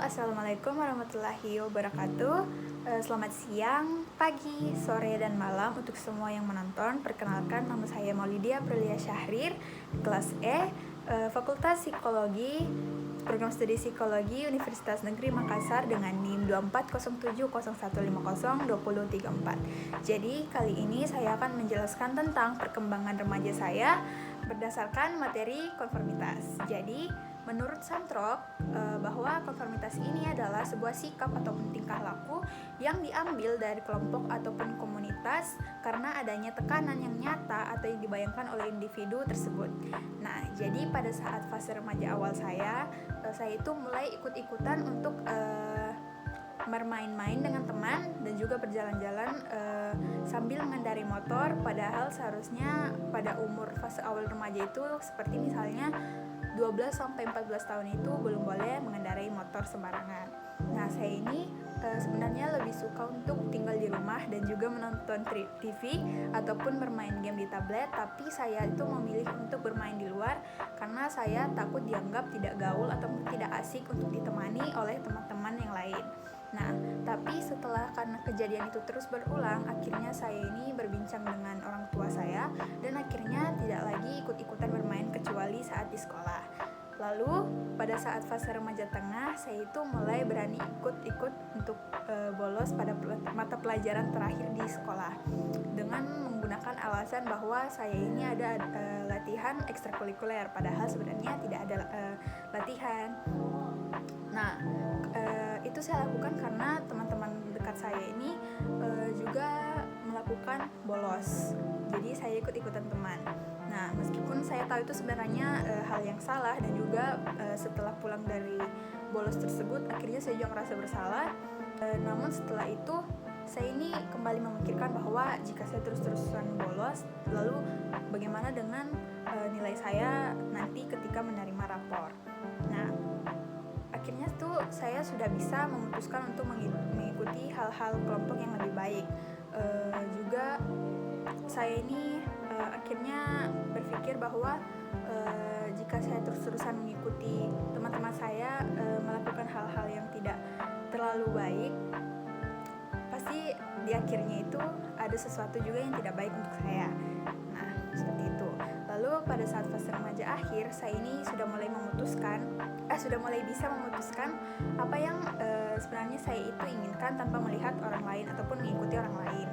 Assalamualaikum warahmatullahi wabarakatuh. Selamat siang, pagi, sore, dan malam untuk semua yang menonton. Perkenalkan, nama saya Maulidia Aprilia Syahrir, kelas E, Fakultas Psikologi, Program Studi Psikologi Universitas Negeri Makassar dengan NIM 240701502034. Jadi kali ini saya akan menjelaskan tentang perkembangan remaja saya berdasarkan materi konformitas. Jadi menurut Santrok, bahwa konformitas ini adalah sebuah sikap ataupun tingkah laku yang diambil dari kelompok ataupun komunitas karena adanya tekanan yang nyata atau yang dibayangkan oleh individu tersebut. Nah, jadi pada saat fase remaja awal saya itu mulai ikut-ikutan untuk bermain-main dengan teman dan juga berjalan-jalan sambil mengendarai motor, padahal seharusnya pada umur fase awal remaja itu seperti misalnya 12-14 tahun itu belum boleh mengendarai motor sembarangan. Nah, saya ini sebenarnya lebih suka untuk tinggal di rumah dan juga menonton TV ataupun bermain game di tablet, tapi saya itu memilih untuk bermain di luar karena saya takut dianggap tidak gaul atau tidak asik untuk ditemani oleh teman-teman yang lain. Nah, tapi setelah karena kejadian itu terus berulang, akhirnya saya ini berbincang dengan orang tua saya dan akhirnya tidak lagi ikut-ikutan bermain kecuali saat di sekolah. Lalu pada saat fase remaja tengah, saya itu mulai berani ikut-ikut untuk bolos pada mata pelajaran terakhir di sekolah dengan menggunakan alasan bahwa saya ini ada latihan ekstrakurikuler, padahal sebenarnya tidak ada latihan. Nah, itu saya lakukan karena teman-teman dekat saya ini juga melakukan bolos. Jadi saya ikut-ikutan teman. Nah, meskipun saya tahu itu sebenarnya hal yang salah dan juga setelah pulang dari bolos tersebut akhirnya saya juga merasa bersalah. Namun setelah itu saya ini kembali memikirkan bahwa jika saya terus-terusan bolos, lalu bagaimana dengan nilai saya nanti ketika menerima rapor. Nah, akhirnya tuh saya sudah bisa memutuskan untuk mengikuti hal-hal kelompok yang lebih baik. Juga saya ini akhirnya berpikir bahwa jika saya terus-terusan mengikuti teman-teman saya melakukan hal-hal yang tidak terlalu baik, pasti di akhirnya itu ada sesuatu juga yang tidak baik untuk saya. Nah, seperti itu. Lalu pada saat fase remaja akhir, saya ini sudah mulai bisa memutuskan apa yang sebenarnya saya itu inginkan tanpa melihat orang lain ataupun mengikuti orang lain.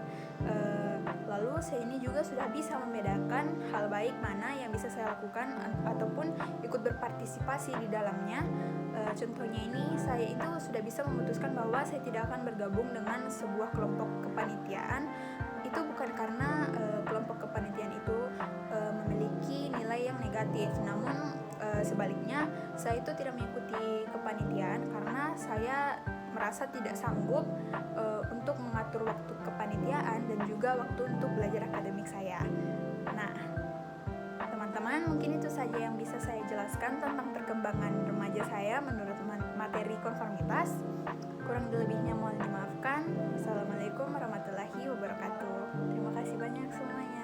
Lalu saya ini juga sudah bisa membedakan hal baik mana yang bisa saya lakukan ataupun ikut berpartisipasi di dalamnya. Contohnya ini, saya itu sudah bisa memutuskan bahwa saya tidak akan bergabung dengan sebuah kelompok kepanitiaan. Itu bukan karena kelompok kepanitiaan itu memiliki nilai yang negatif, namun sebaliknya saya itu tidak mengikuti kepanitiaan karena saya merasa tidak sanggup untuk mengatur waktu kepanitiaan dan juga waktu untuk belajar akademik saya. Nah, teman-teman, mungkin itu saja yang bisa saya jelaskan tentang perkembangan remaja saya menurut materi konformitas. Kurang lebihnya mohon dimaafkan. Assalamualaikum warahmatullahi wabarakatuh. Terima kasih banyak semuanya.